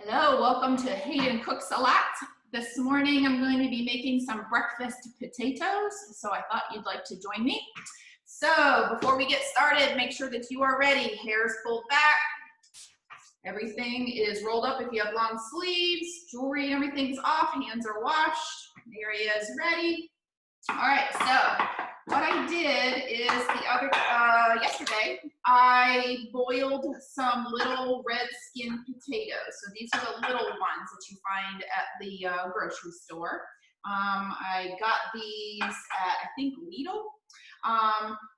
Hello, welcome to Hayden Cooks a Lot. This morning I'm going to be making some breakfast potatoes, so I thought you'd like to join me. So before we get started, make sure that you are ready. Hair's pulled back, everything is rolled up if you have long sleeves, jewelry, everything's off, hands are washed, area is ready. All right, so what I did is yesterday, I boiled some little red skin potatoes. So these are the little ones that you find at the grocery store. I got these at, I think, Lidl.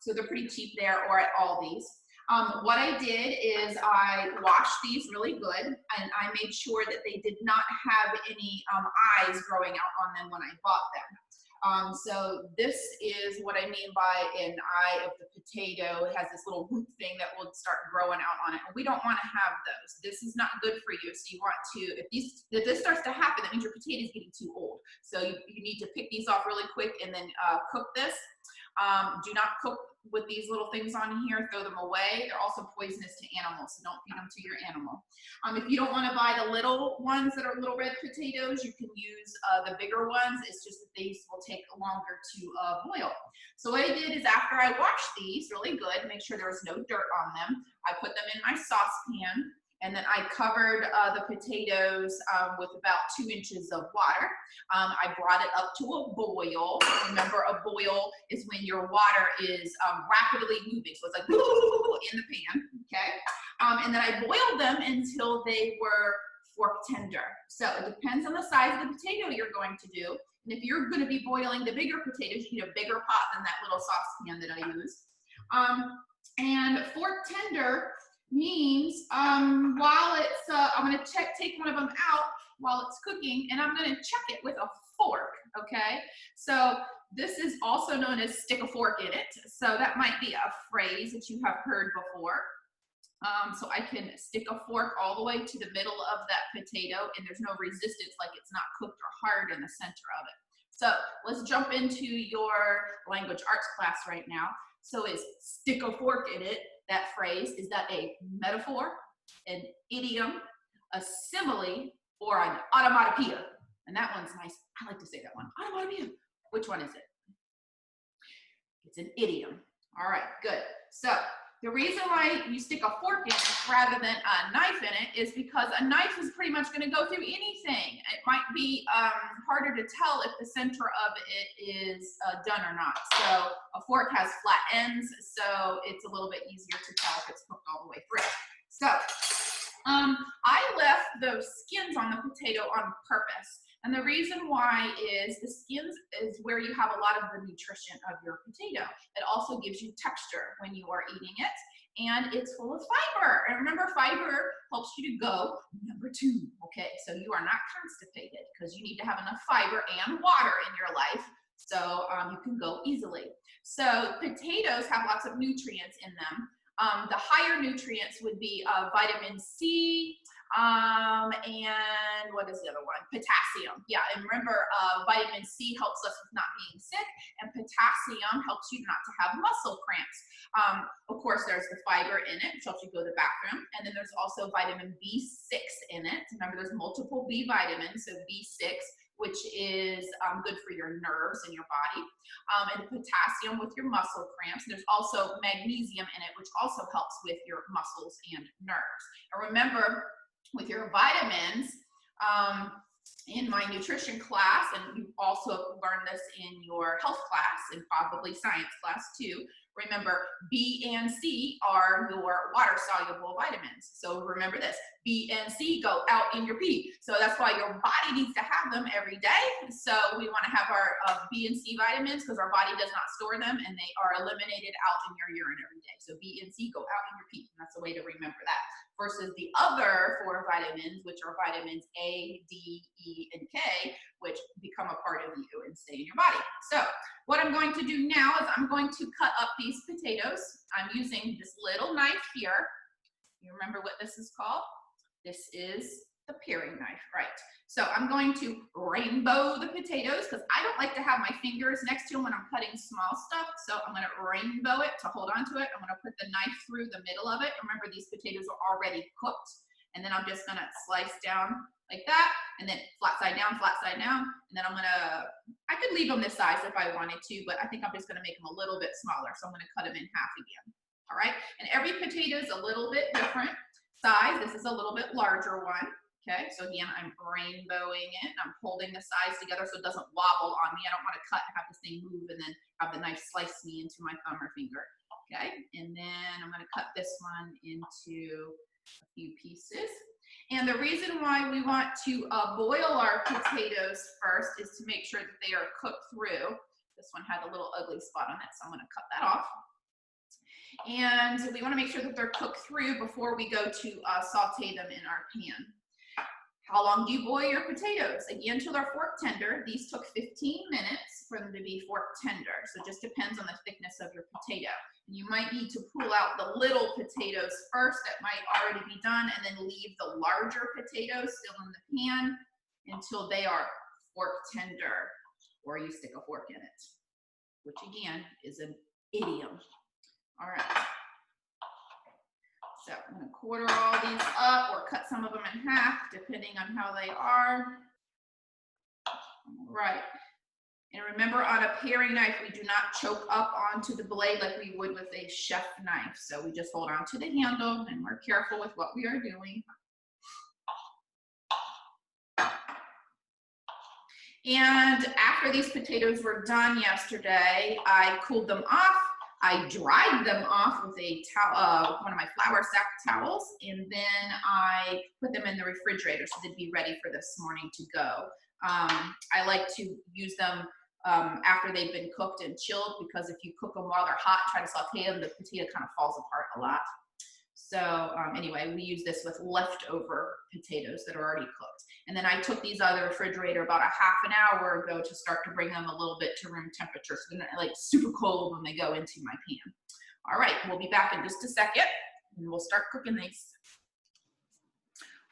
So they're pretty cheap there, or at Aldi's. What I did is I washed these really good, and I made sure that they did not have any eyes growing out on them when I bought them. So this is what I mean by an eye of the potato. It has this little root thing that will start growing out on it. We don't want to have those. This is not good for you. So you want to, if this starts to happen, that means your potato is getting too old. So you need to pick these off really quick and then cook this. Do not cook with these little things on here, throw them away. They're also poisonous to animals, so don't feed them to your animal. If you don't want to buy the little ones that are little red potatoes, you can use the bigger ones. It's just that these will take longer to boil. So what I did is after I washed these really good, make sure there was no dirt on them, I put them in my saucepan. And then I covered the potatoes with about 2 inches of water. I brought it up to a boil. Remember, a boil is when your water is rapidly moving. So it's like in the pan, okay? And then I boiled them until they were fork tender. So it depends on the size of the potato you're going to do. And if you're going to be boiling the bigger potatoes, you need a bigger pot than that little saucepan that I used. And fork tender means while it's, I'm going to take one of them out while it's cooking, and I'm going to check it with a fork, okay? So this is also known as stick a fork in it. So that might be a phrase that you have heard before. So I can stick a fork all the way to the middle of that potato, and there's no resistance, like it's not cooked or hard in the center of it. So let's jump into your language arts class right now. So is stick a fork in it, that phrase, is that a metaphor, an idiom, a simile, or an onomatopoeia? And that one's nice. I like to say that one. Onomatopoeia. Which one is it? It's an idiom. All right, good. So the reason why you stick a fork in it rather than a knife in it is because a knife is pretty much going to go through anything. It might be harder to tell if the center of it is done or not. So a fork has flat ends, so it's a little bit easier to tell if it's cooked all the way through. So I left those skins on the potato on purpose. And the reason why is the skins is where you have a lot of the nutrition of your potato. It also gives you texture when you are eating it, and it's full of fiber. And remember, fiber helps you to go number 2, okay? So you are not constipated because you need to have enough fiber and water in your life so you can go easily. So potatoes have lots of nutrients in them. The higher nutrients would be vitamin C, and what is the other one? Potassium. Yeah, and remember, vitamin C helps us with not being sick, and potassium helps you not to have muscle cramps. Of course, there's the fiber in it, which helps you go to the bathroom, and then there's also vitamin B6 in it. Remember, there's multiple B vitamins, so B6, which is good for your nerves in your body, and potassium with your muscle cramps. And there's also magnesium in it, which also helps with your muscles and nerves. And remember, with your vitamins, in my nutrition class, and you also learned this in your health class and probably science class too, remember B and C are your water-soluble vitamins. So remember this, B and C go out in your pee. So that's why your body needs to have them every day. So we want to have our B and C vitamins because our body does not store them, and they are eliminated out in your urine every day. So B and C go out in your pee. And that's a way to remember that. Versus the other 4 vitamins, which are vitamins A, D, E, and K, which become a part of you and stay in your body. So what I'm going to do now is I'm going to cut up these potatoes. I'm using this little knife here. You remember what this is called? This is the paring knife, right? So I'm going to rainbow the potatoes because I don't like to have my fingers next to them when I'm cutting small stuff. So I'm going to rainbow it to hold on to it. I'm going to put the knife through the middle of it. Remember, these potatoes are already cooked. And then I'm just gonna slice down like that, and then flat side down, and then I could leave them this size if I wanted to, but I think I'm just gonna make them a little bit smaller, so I'm gonna cut them in half again. All right, and every potato is a little bit different size. This is a little bit larger one. Okay, so again, I'm rainbowing it. I'm holding the sides together so it doesn't wobble on me. I don't want to cut and have this thing move and then have the knife slice me into my thumb or finger. Okay, and then I'm going to cut this one into a few pieces. And the reason why we want to boil our potatoes first is to make sure that they are cooked through. This one had a little ugly spot on it, so I'm going to cut that off. And we want to make sure that they're cooked through before we go to saute them in our pan. How long do you boil your potatoes? Again, until they're fork tender. These took 15 minutes for them to be fork tender. So it just depends on the thickness of your potato. You might need to pull out the little potatoes first that might already be done, and then leave the larger potatoes still in the pan until they are fork tender, or you stick a fork in it, which again is an idiom. All right. So I'm going to quarter all these up or cut some of them in half, depending on how they are. All right. And remember, on a paring knife, we do not choke up onto the blade like we would with a chef knife. So we just hold on to the handle and we're careful with what we are doing. And after these potatoes were done yesterday, I cooled them off. I dried them off with a one of my flour sack towels, and then I put them in the refrigerator so they'd be ready for this morning to go. I like to use them after they've been cooked and chilled, because if you cook them while they're hot, try to saute them, the potato kind of falls apart a lot. So anyway, we use this with leftover potatoes that are already cooked. And then I took these out of the refrigerator about a half an hour ago to start to bring them a little bit to room temperature, so they're not like super cold when they go into my pan. All right, we'll be back in just a second and we'll start cooking these.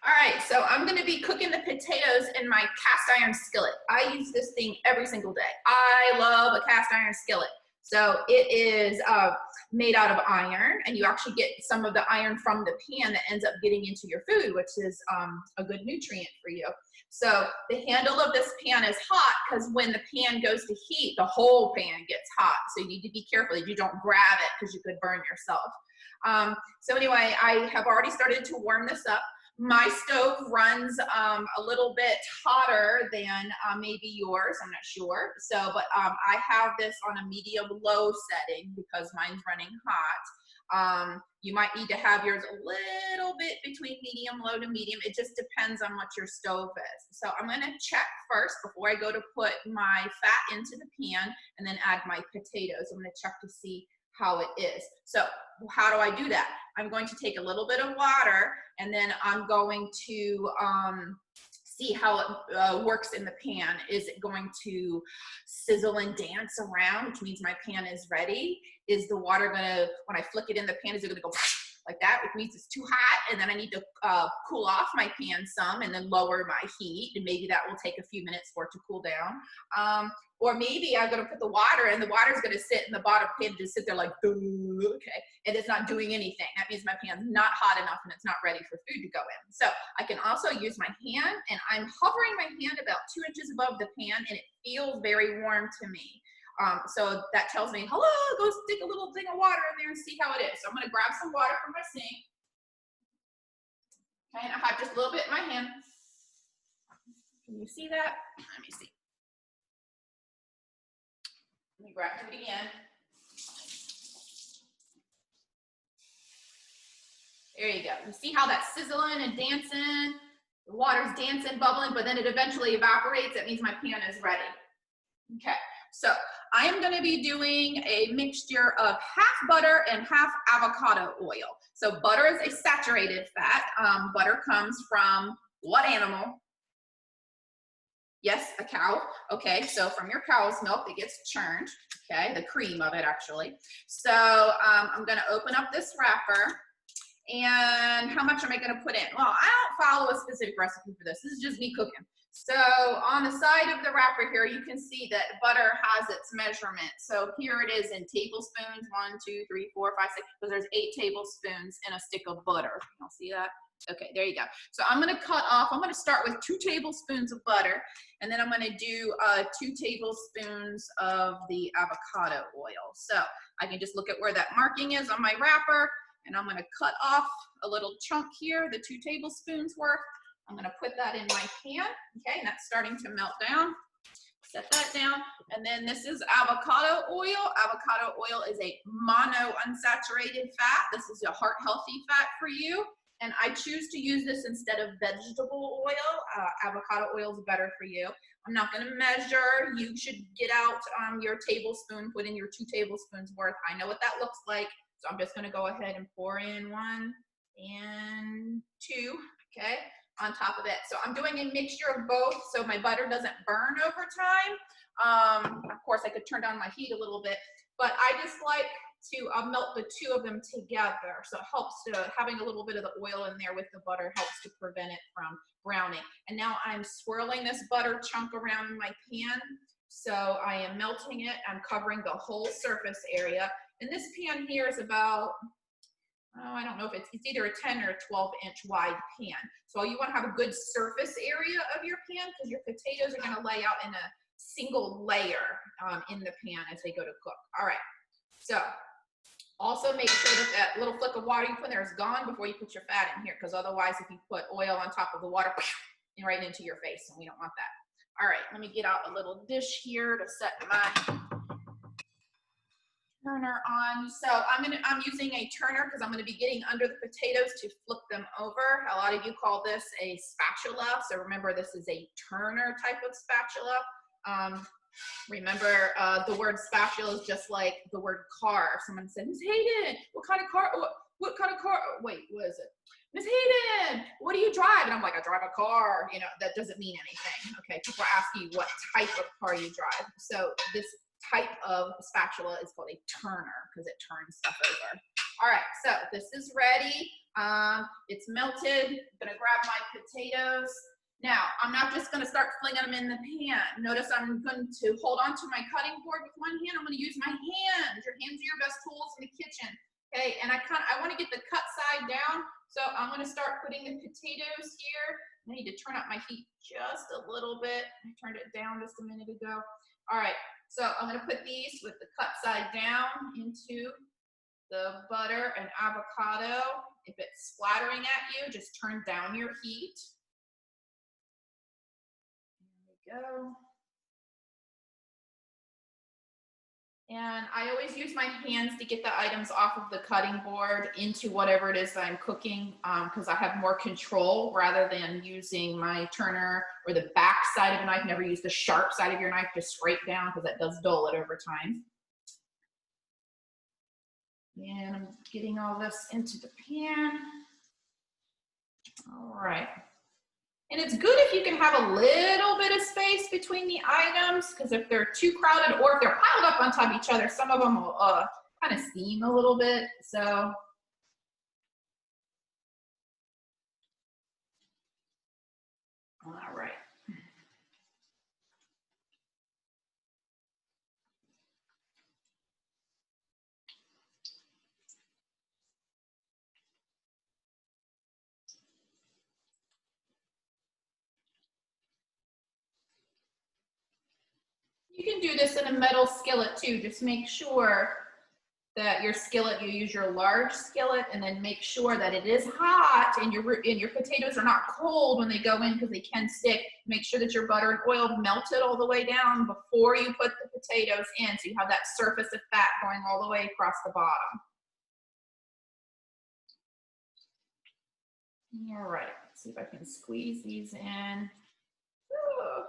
All right, so I'm gonna be cooking the potatoes in my cast iron skillet. I use this thing every single day. I love a cast iron skillet. So it is made out of iron, and you actually get some of the iron from the pan that ends up getting into your food, which is a good nutrient for you. So the handle of this pan is hot because when the pan goes to heat, the whole pan gets hot. So you need to be careful that you don't grab it because you could burn yourself. So anyway, I have already started to warm this up. My stove runs a little bit hotter than maybe yours, I'm not sure. So, but I have this on a medium-low setting because mine's running hot. You might need to have yours a little bit between medium-low to medium. It just depends on what your stove is. So I'm gonna check first before I go to put my fat into the pan and then add my potatoes. I'm gonna check to see how it is. So how do I do that? I'm going to take a little bit of water, and then I'm going to see how it works in the pan. Is it going to sizzle and dance around, which means my pan is ready? Is the water gonna, when I flick it in the pan, is it gonna go like that, which means it's too hot, and then I need to cool off my pan some and then lower my heat, and maybe that will take a few minutes for it to cool down. Or maybe I'm gonna put the water, and the water's gonna sit in the bottom pan, just sit there like, okay, and it's not doing anything. That means my pan's not hot enough and it's not ready for food to go in. So I can also use my hand, and I'm hovering my hand about 2 inches above the pan, and it feels very warm to me. So that tells me, hello, go stick a little thing of water in there and see how it is. So I'm gonna grab some water from my sink. Okay, and I have just a little bit in my hand. Can you see that? Let me see. Let me grab it again. There you go. You see how that's sizzling and dancing? The water's dancing, bubbling, but then it eventually evaporates. That means my pan is ready. Okay, so I am going to be doing a mixture of half butter and half avocado oil. So butter is a saturated fat. Butter comes from what animal? Yes, a cow. Okay, so from your cow's milk, it gets churned. Okay, the cream of it actually. So I'm going to open up this wrapper. And how much am I going to put in? Well, I don't follow a specific recipe for this. This is just me cooking. So on the side of the wrapper here, you can see that butter has its measurement. So here it is in tablespoons, 1, 2, 3, 4, 5, 6, because there's 8 tablespoons in a stick of butter. You'll see that? Okay, there you go. So I'm gonna cut off, I'm gonna start with 2 tablespoons of butter, and then I'm gonna do 2 tablespoons of the avocado oil. So I can just look at where that marking is on my wrapper, and I'm gonna cut off a little chunk here, the 2 tablespoons worth. I'm gonna put that in my pan, okay, and that's starting to melt down. Set that down, and then this is avocado oil. Avocado oil is a monounsaturated fat. This is a heart healthy fat for you, and I choose to use this instead of vegetable oil. Avocado oil is better for you. I'm not going to measure. You should get out your tablespoon, put in your 2 tablespoons worth. I know what that looks like, so I'm just going to go ahead and pour in 1 and 2, okay, on top of it. So I'm doing a mixture of both so my butter doesn't burn over time. Of course, I could turn down my heat a little bit, but I just like to melt the 2 of them together. So it helps to, having a little bit of the oil in there with the butter helps to prevent it from browning. And now I'm swirling this butter chunk around in my pan. So I am melting it. I'm covering the whole surface area. And this pan here is about, oh, I don't know if it's either a 10 or a 12-inch wide pan. So you want to have a good surface area of your pan because your potatoes are going to lay out in a single layer in the pan as they go to cook. All right. So also make sure that that little flick of water you put in there is gone before you put your fat in here, because otherwise if you put oil on top of the water, right into your face, and we don't want that. All right, let me get out a little dish here to set my turner on. So I'm using a turner because I'm going to be getting under the potatoes to flip them over. A lot of you call this a spatula. So remember, this is a turner type of spatula. Remember, the word spatula is just like the word car. If someone said, Miss Hayden, what kind of car? What kind of car? Wait, what is it? Miss Hayden, what do you drive? And I'm like, I drive a car. You know, that doesn't mean anything. Okay, people ask you what type of car you drive. So this type of spatula is called a turner because it turns stuff over. All right, so this is ready. It's melted. I'm gonna grab my potatoes. Now, I'm not just gonna start flinging them in the pan. Notice I'm going to hold on to my cutting board with one hand. I'm gonna use my hands. Your hands are your best tools in the kitchen. Okay, and I wanna get the cut side down. So I'm gonna start putting the potatoes here. I need to turn up my heat just a little bit. I turned it down just a minute ago. All right, so I'm gonna put these with the cut side down into the butter and avocado. If it's splattering at you, just turn down your heat. Go. And I always use my hands to get the items off of the cutting board into whatever it is that I'm cooking, because I have more control rather than using my turner or the back side of a knife. Never use the sharp side of your knife to scrape down because that does dull it over time. And I'm getting all this into the pan. All right. And it's good if you can have a little bit of space between the items, because if they're too crowded or if they're piled up on top of each other, some of them will kind of steam a little bit. So all right. You can do this in a metal skillet too. Just make sure that your skillet, you use your large skillet, and then make sure that it is hot and your potatoes are not cold when they go in because they can stick. Make sure that your butter and oil melted all the way down before you put the potatoes in, so you have that surface of fat going all the way across the bottom. All right, let's see if I can squeeze these in. Ooh.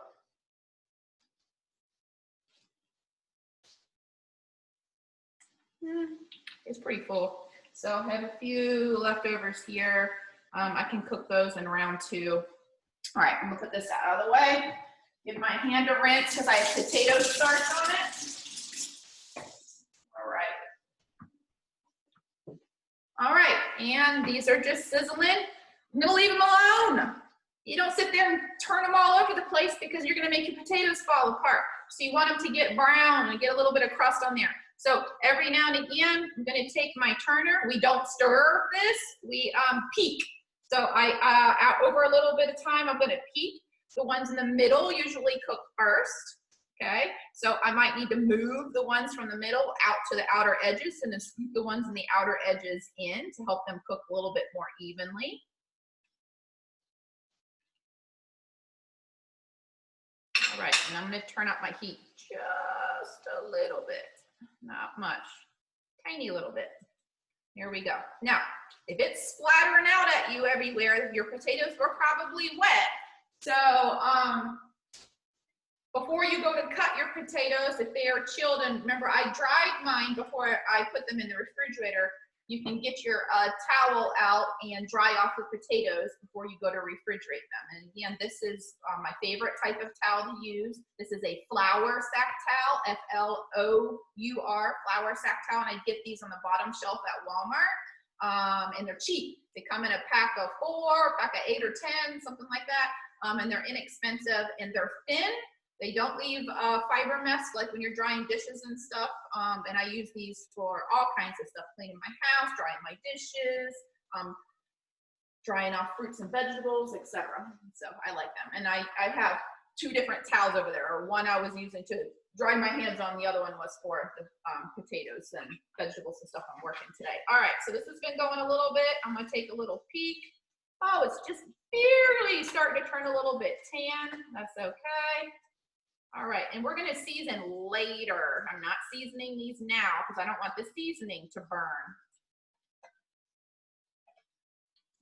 It's pretty full. So I have a few leftovers here. I can cook those in round 2. All right, I'm gonna put this out of the way. Give my hand a rinse because I have potato starch on it. All right, and these are just sizzling. I'm gonna leave them alone. You don't sit there and turn them all over the place because you're gonna make your potatoes fall apart. So you want them to get brown and get a little bit of crust on there. So every now and again, I'm gonna take my turner. We don't stir this, we peek. So over a little bit of time, I'm gonna peek. The ones in the middle usually cook first, okay? So I might need to move the ones from the middle out to the outer edges and then scoop the ones in the outer edges in to help them cook a little bit more evenly. All right, and I'm gonna turn up my heat just a little bit, not much, tiny little bit. Here we go. Now, if it's splattering out at you everywhere, your potatoes were probably wet. So before you go to cut your potatoes, if they are chilled, and remember I dried mine before I put them in the refrigerator, you can get your towel out and dry off your potatoes before you go to refrigerate them. And again, this is my favorite type of towel to use. This is a flour sack towel, F-L-O-U-R, flour sack towel, and I get these on the bottom shelf at Walmart, and they're cheap. They come in a pack of 4, pack of 8 or 10, something like that, and they're inexpensive, and they're thin. They don't leave fiber mess like when you're drying dishes and stuff. And I use these for all kinds of stuff, cleaning my house, drying my dishes, drying off fruits and vegetables, etc. So I like them. And I have 2 different towels over there. Or one I was using to dry my hands on, the other one was for the potatoes and vegetables and stuff I'm working today. All right, so this has been going a little bit. I'm gonna take a little peek. Oh, it's just barely starting to turn a little bit tan. That's okay. All right, and we're gonna season later. I'm not seasoning these now because I don't want the seasoning to burn.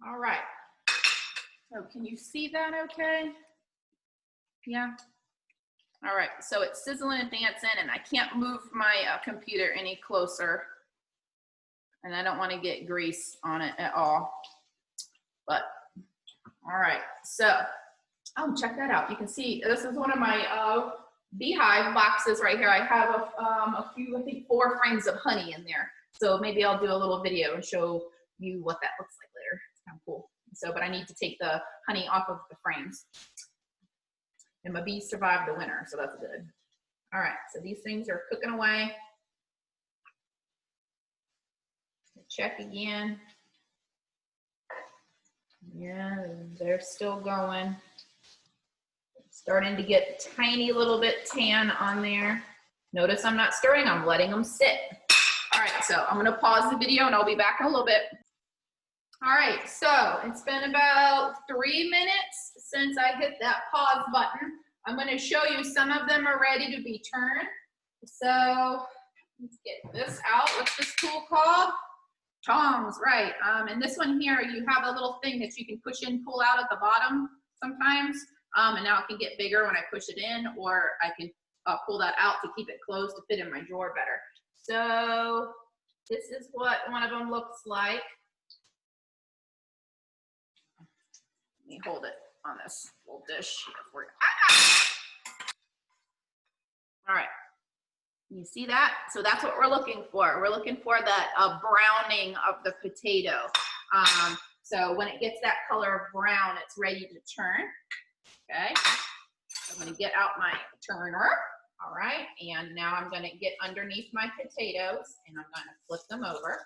All right, so can you see that okay? Yeah. All right, so it's sizzling and dancing, and I can't move my computer any closer, and I don't want to get grease on it at all. But all right, so oh, check that out. You can see this is one of my beehive boxes right here. I have a few, I think 4 frames of honey in there. So maybe I'll do a little video and show you what that looks like later. It's kind of cool. So, but I need to take the honey off of the frames. And my bees survived the winter, so that's good. All right, so these things are cooking away. Check again. Yeah, they're still going. Starting to get a tiny little bit tan on there. Notice I'm not stirring, I'm letting them sit. All right, so I'm gonna pause the video and I'll be back in a little bit. All right, so it's been about 3 minutes since I hit that pause button. I'm gonna show you some of them are ready to be turned. So let's get this out. What's this tool called? Tongs, right. And this one here, you have a little thing that you can push in, pull out at the bottom sometimes. And now it can get bigger when I push it in, or I can pull that out to keep it closed to fit in my drawer better. So this is what one of them looks like. Let me hold it on this little dish. All right. You see that? So that's what we're looking for. We're looking for that browning of the potato. So when it gets that color of brown, it's ready to turn. Okay. So I'm going to get out my turner. All right. And now I'm going to get underneath my potatoes and I'm going to flip them over.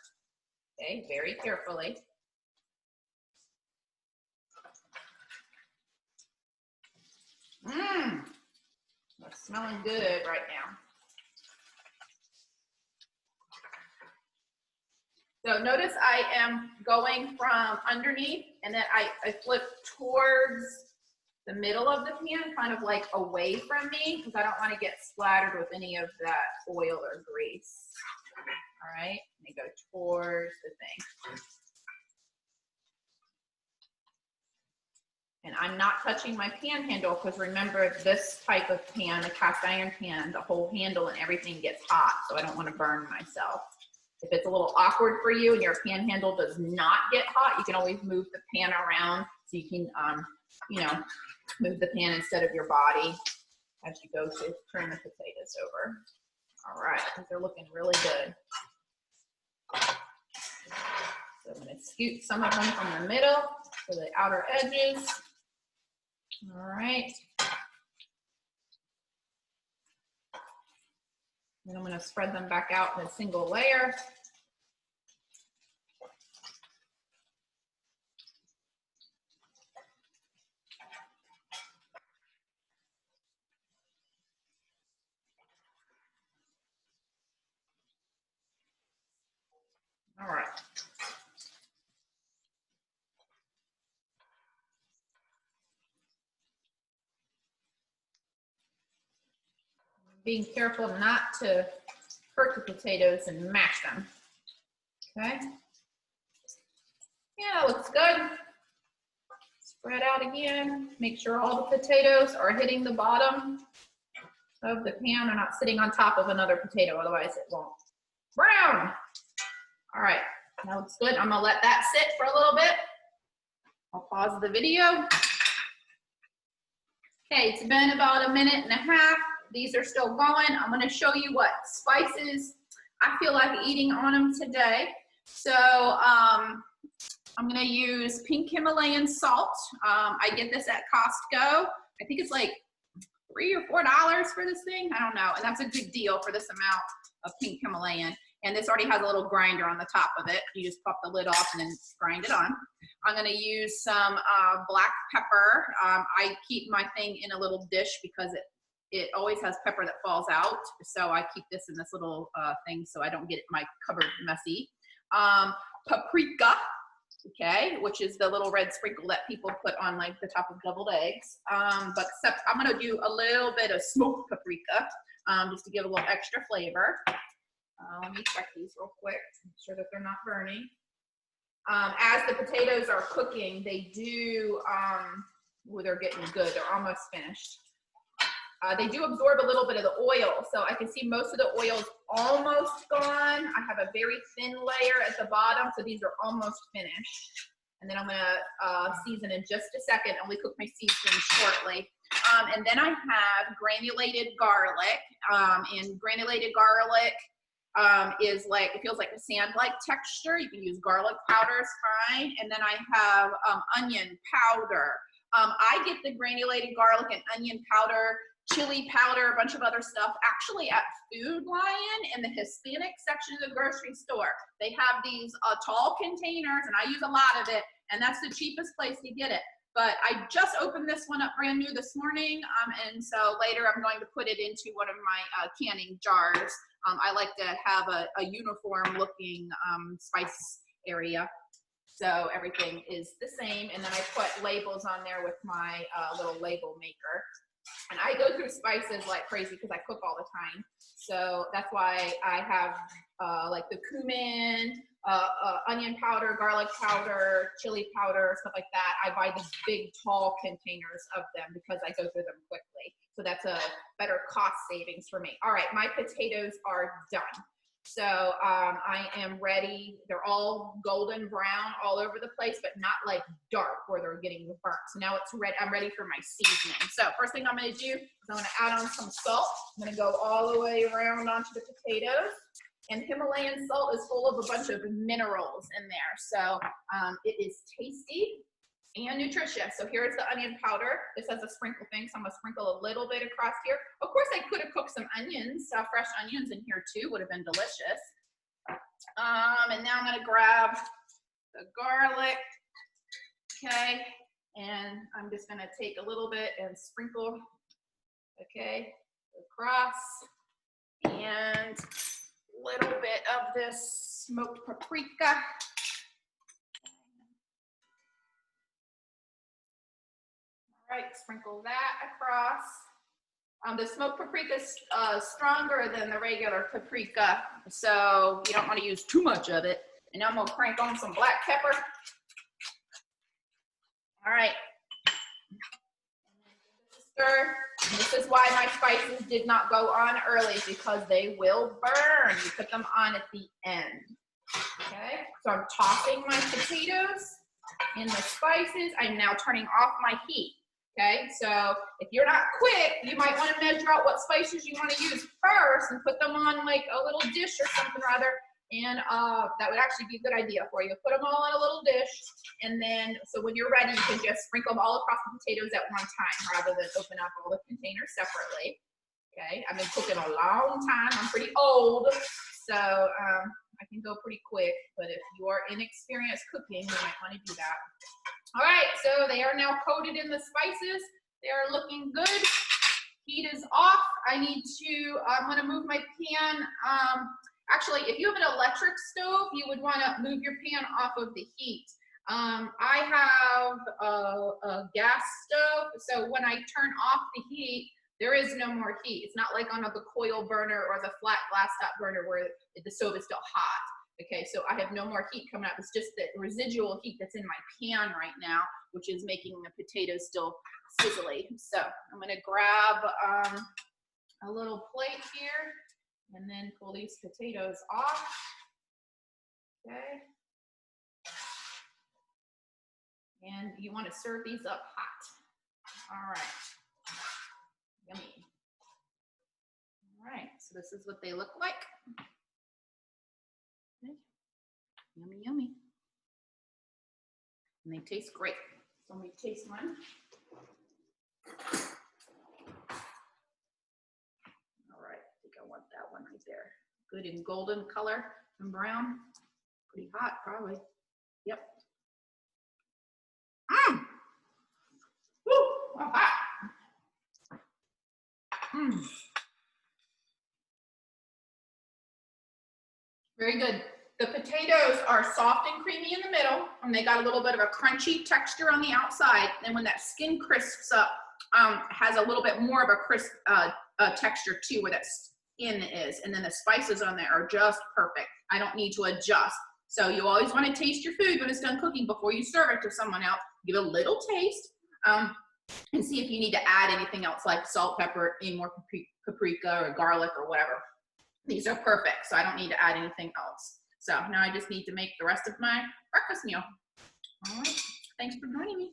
Okay. Very carefully. They're smelling good right now. So notice I am going from underneath and then I flip towards the middle of the pan, kind of like away from me, because I don't want to get splattered with any of that oil or grease. All right, let me go towards the thing. And I'm not touching my pan handle because remember this type of pan, the cast iron pan, the whole handle and everything gets hot, so I don't want to burn myself. If it's a little awkward for you and your pan handle does not get hot, you can always move the pan around so you can, you know, move the pan instead of your body as you go to turn the potatoes over. All right, they're looking really good. So I'm going to scoot some of them from the middle to the outer edges. All right. And I'm going to spread them back out in a single layer. Being careful not to hurt the potatoes and mash them. Okay. Yeah, looks good. Spread out again. Make sure all the potatoes are hitting the bottom of the pan. They're not sitting on top of another potato, otherwise it won't brown. All right, that looks good. I'm gonna let that sit for a little bit. I'll pause the video. Okay, it's been about a minute and a half. These are still going. I'm gonna show you what spices I feel like eating on them today. So I'm gonna use pink Himalayan salt. I get this at Costco. I think it's like $3 or $4 for this thing. I don't know, and that's a good deal for this amount of pink Himalayan. And this already has a little grinder on the top of it. You just pop the lid off and then grind it on. I'm gonna use some black pepper. I keep my thing in a little dish because it always has pepper that falls out. So I keep this in this little thing so I don't get my cupboard messy. Paprika, okay, which is the little red sprinkle that people put on like the top of deviled eggs. But except I'm gonna do a little bit of smoked paprika just to give a little extra flavor. Let me check these real quick, make sure that they're not burning. As the potatoes are cooking, they do, well, they're getting good, they're almost finished. They do absorb a little bit of the oil, so I can see most of the oil is almost gone. I have a very thin layer at the bottom, so these are almost finished. And then I'm gonna season in just a second, only cook my seasoning shortly. And then I have granulated garlic, and granulated garlic is like, it feels like a sand-like texture. You can use garlic powder, it's fine. And then I have onion powder. I get the granulated garlic and onion powder, chili powder, a bunch of other stuff, actually at Food Lion in the Hispanic section of the grocery store. They have these tall containers, and I use a lot of it, and that's the cheapest place to get it. But I just opened this one up brand new this morning, and so later I'm going to put it into one of my canning jars. I like to have a uniform looking spice area, so everything is the same. And then I put labels on there with my little label maker. And I go through spices like crazy because I cook all the time. So that's why I have like the cumin, onion powder, garlic powder, chili powder, stuff like that. I buy these big, tall containers of them because I go through them quickly. So that's a better cost savings for me. All right, my potatoes are done. So I am ready. They're all golden brown all over the place, but not like dark where they're getting burnt. So now it's ready. I'm ready for my seasoning. So first thing I'm going to do is I'm going to add on some salt. I'm going to go all the way around onto the potatoes. And Himalayan salt is full of a bunch of minerals in there. So it is tasty and nutritious. So here's the onion powder. This has a sprinkle thing, so I'm gonna sprinkle a little bit across here. Of course, I could have cooked some onions, fresh onions in here too, would have been delicious. And now I'm gonna grab the garlic, okay? And I'm just gonna take a little bit and sprinkle, okay, across. And a little bit of this smoked paprika. Right, sprinkle that across. The smoked paprika is stronger than the regular paprika, so you don't want to use too much of it. And now I'm gonna crank on some black pepper. All right. Stir. And this is why my spices did not go on early, because they will burn. You put them on at the end. Okay, so I'm tossing my potatoes in the spices. I'm now turning off my heat. Okay, so if you're not quick, you might want to measure out what spices you want to use first and put them on like a little dish or something rather, and that would actually be a good idea for you. Put them all in a little dish, and then so when you're ready, you can just sprinkle them all across the potatoes at one time rather than open up all the containers separately. Okay, I've been cooking a long time. I'm pretty old, so I can go pretty quick, but if you are inexperienced cooking, you might want to do that. All right, so they are now coated in the spices. They are looking good. Heat is off. I'm gonna move my pan. Actually, if you have an electric stove, you would want to move your pan off of the heat. I have a gas stove, so when I turn off the heat, there is no more heat. It's not like on the coil burner or the flat glass top burner where the stove is still hot. Okay, so I have no more heat coming up. It's just the residual heat that's in my pan right now, which is making the potatoes still sizzly. So I'm gonna grab a little plate here and then pull these potatoes off. Okay. And you want to serve these up hot. All right. Yummy. All right, so this is what they look like. Okay. Yummy, yummy. And they taste great. So let me taste mine. All right, I think I want that one right there. Good in golden color and brown. Pretty hot, probably. Yep. Mmm. Woo, wow, hot. Mmm. Very good. The potatoes are soft and creamy in the middle, and they got a little bit of a crunchy texture on the outside. And when that skin crisps up, has a little bit more of a crisp texture too, where that skin is. And then the spices on there are just perfect. I don't need to adjust. So you always want to taste your food when it's done cooking before you serve it to someone else. Give it a little taste and see if you need to add anything else like salt, pepper, any more paprika or garlic or whatever. These are perfect, so I don't need to add anything else. So now I just need to make the rest of my breakfast meal. All right, thanks for joining me.